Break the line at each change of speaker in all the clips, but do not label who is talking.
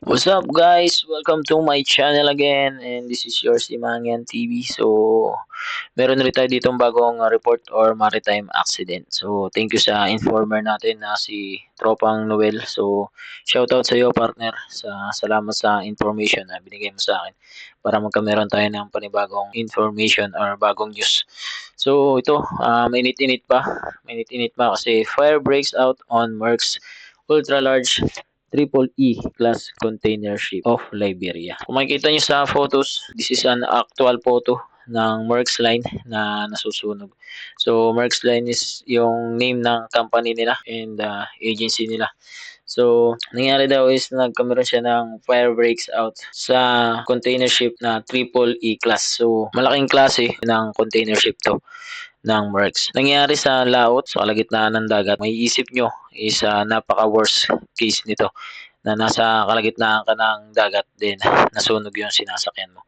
What's up guys? Welcome to my channel again and this is your Simangan TV. So, meron ulit tayo ditong bagong report or maritime accident. So, thank you sa informer natin na si Tropang Noel. So, shoutout sa iyo partner. Salamat sa information na binigay mo sa akin para magkameron tayo ng panibagong information or bagong news. So, ito, mainit-init pa. Mainit-init pa kasi fire breaks out on Merck's ultra large Triple E class container ship of Liberia. Kung makikita nyo sa photos, this is an actual photo ng Maersk Line na nasusunog. So, Maersk Line is yung name ng company nila and agency nila. So, nangyari daw is nagkameron siya ng fire breaks out sa container ship na Triple E class. So, malaking klase ng container ship to ng Maersk. Nangyari sa laot, sa kalagitnaan ng dagat. May isip nyo is napaka-worst case nito na nasa kalagitnaan ka ng dagat din nasunog yung sinasakyan mo.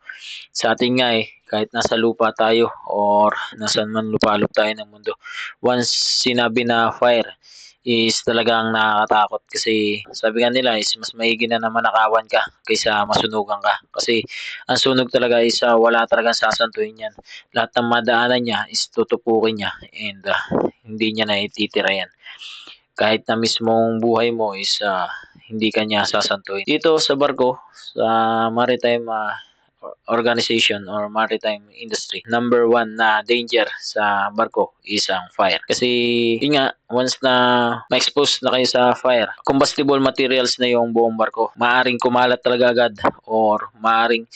Sa atin nga kahit nasa lupa tayo or nasan man lupalop tayo ng mundo, once sinabi na fire is talagang nakakatakot kasi sabi nga nila is mas maigi na naman nakawan ka kaysa masunugan ka kasi ang sunog talaga is wala talagang sasantuhin yan. Lahat ng madaanan niya is tutupukin niya and hindi niya na ititira yan. Kahit na mismong buhay mo is hindi kanya sasantuhin. Dito sa barko, sa maritime organization or maritime industry, number one na danger sa barko is ang fire. Kasi yun nga, once na ma-expose na kayo sa fire, combustible materials na yung buong barko. Maaring kumalat talaga agad or maaring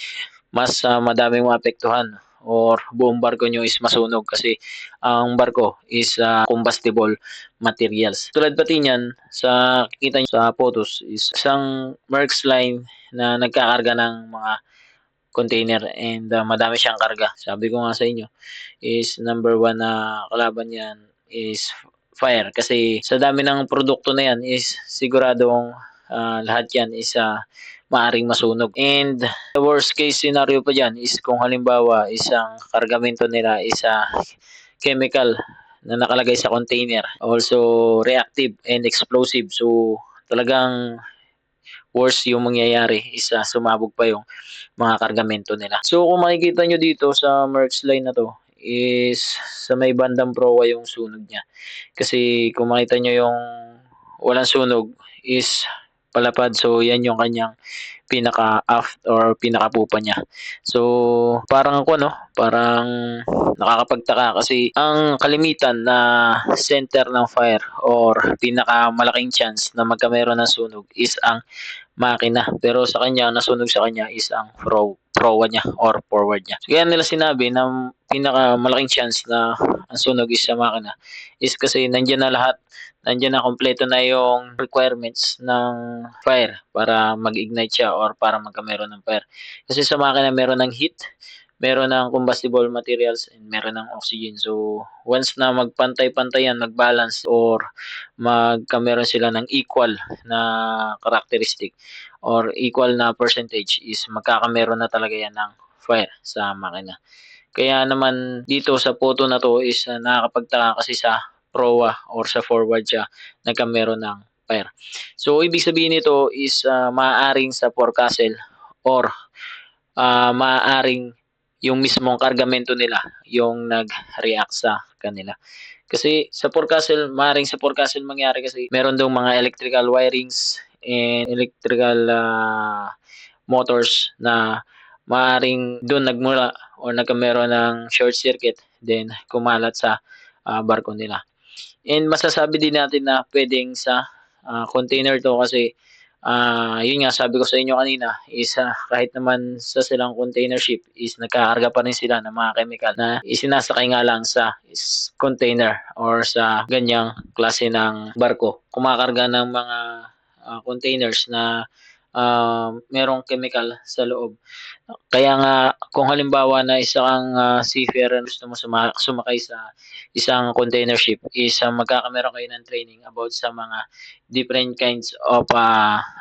mas madaming maapektuhan or buong barko nyo is masunog kasi ang barko is combustible materials. Tulad pati niyan, sa kita nyo sa photos is isang Maersk Line na nagkakarga ng mga container and madami siyang karga. Sabi ko nga sa inyo is number one na kalaban niyan is fire kasi sa dami ng produkto na yan is siguradong lahat yan is maaring masunog. And the worst case scenario pa dyan is kung halimbawa isang kargamento nila is chemical na nakalagay sa container. Also reactive and explosive. So talagang worse yung mangyayari is sumabog pa yung mga kargamento nila. So kung makikita nyo dito sa Maersk Line na to is sa may bandang proa yung sunog niya. Kasi kung makita nyo yung walang sunog is palapad. So yan yung kanyang pinaka-aft or pinaka-pupa niya. So parang ako parang nakakapagtaka kasi ang kalimitan na center ng fire or pinakamalaking chance na magkameron ng sunog is ang makina. Pero sa kanya, nasunog sa kanya is ang proa niya or forward niya. So, kaya nila sinabi na pinakamalaking chance na ang sunog is sa makina is kasi nandiyan na lahat. Nandiyan na kompleto na yung requirements ng fire para mag-ignite siya or para magkameron ng fire. Kasi sa makina meron ng heat, meron ng combustible materials, and meron ng oxygen. So, once na magpantay-pantay yan, mag-balance or magkameron sila ng equal na characteristic or equal na percentage is magkakameron na talaga yan ng fire sa makina. Kaya naman dito sa photo na to is nakakapagtaka kasi sa proa or sa forward siya nagkameron ng fire. So ibig sabihin nito is maaaring sa forecastle or maaaring yung mismong kargamento nila yung nag-react sa kanila. Kasi sa forecastle, maaaring sa forecastle mangyari kasi meron daw mga electrical wirings and electrical motors na maaaring doon nagmula o nagkameron ng short circuit then kumalat sa barko nila. And masasabi din natin na pwedeng sa container to kasi yun nga sabi ko sa inyo kanina is kahit naman sa silang container ship is nagkakarga pa rin sila ng mga chemical na isinasakay nga lang sa container or sa ganyang klase ng barko. Kumakarga ng mga containers na merong chemical sa loob. Kaya nga kung halimbawa na isa kang seafarer gusto mo sumakay sa isang container ship is magkakameron kayo ng training about sa mga different kinds of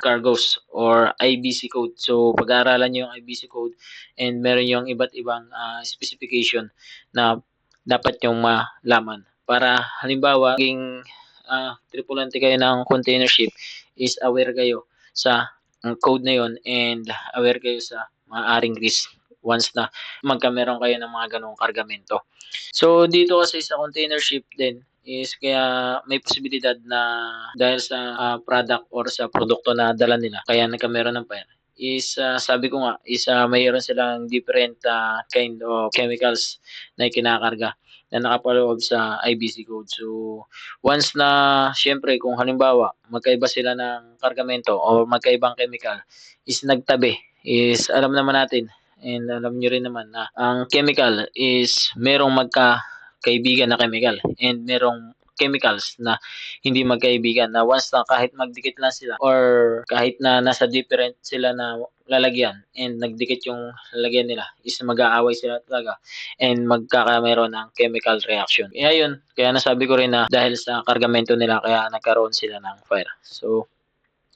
cargos or IBC code. So pag-aaralan niyo yung IBC code and meron yung iba't ibang specification na dapat yung malaman para halimbawa maging tripulante kayo ng container ship is aware kayo sa ang code na yon and aware kayo sa maaaring risk once na meron kayo ng mga gano'ng kargamento. So, dito kasi sa container ship din is kaya may posibilidad na dahil sa, product or sa produkto na dala nila kaya nagkameron ng fire is, sabi ko nga is, mayroon silang different, kind of chemicals na ikinakarga na nakapaloob sa IBC code. So, once na siyempre kung halimbawa magkaiba sila ng kargamento o magkaibang chemical is nagtabi, is alam naman natin and alam niyo rin naman na ang chemical is merong magkakaibigan na chemical and merong chemicals na hindi magkaibigan na once na kahit magdikit lang sila or kahit na nasa different sila na lalagyan and nagdikit yung lalagyan nila is mag-aaway sila talaga and magkakameron ng chemical reaction. Kaya yun, kaya nasabi ko rin na dahil sa kargamento nila kaya nagkaroon sila ng fire. So,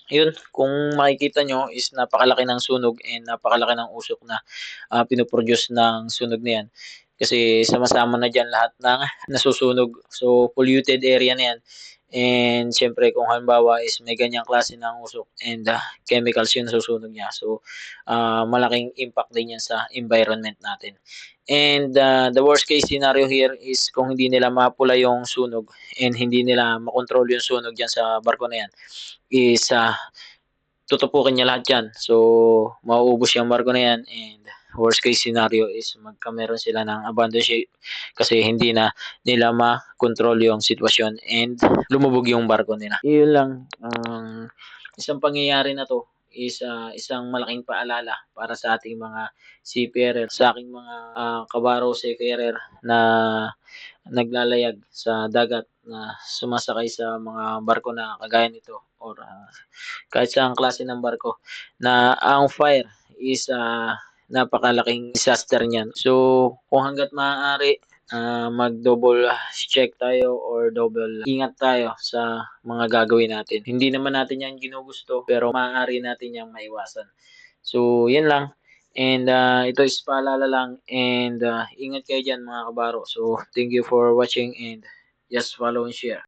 yun, kung makikita nyo is napakalaki ng sunog and napakalaki ng usok na pinoproduce ng sunog na yan. Kasi sama-sama na dyan lahat ng nasusunog. So, polluted area na yan. And siyempre kung halimbawa is may ganyang klase ng usok and chemicals yung nasusunog niya. So, malaking impact din yan sa environment natin. And the worst case scenario here is kung hindi nila mapula yung sunog and hindi nila makontrol yung sunog dyan sa barko na yan is tutupukin niya lahat yan. So, mauubos yung barko na yan and worst case scenario is magkameron sila ng abandon ship kasi hindi na nila ma-control yung sitwasyon and lumubog yung barko nila. Yun lang. Ang isang pangyayari na to is isang malaking paalala para sa ating mga seafarer, sa aking mga kabaro seafarer na naglalayag sa dagat na sumasakay sa mga barko na kagaya nito or kahit saang klase ng barko na ang fire is napakalaking disaster niyan. So, kung hangga't maaari mag-double check tayo or double ingat tayo sa mga gagawin natin. Hindi naman natin 'yan ginugusto pero maaari natin 'yang maiwasan. So, 'yan lang. And ito is paalala lang and ingat kayo diyan mga kabaro. So, thank you for watching and just follow and share.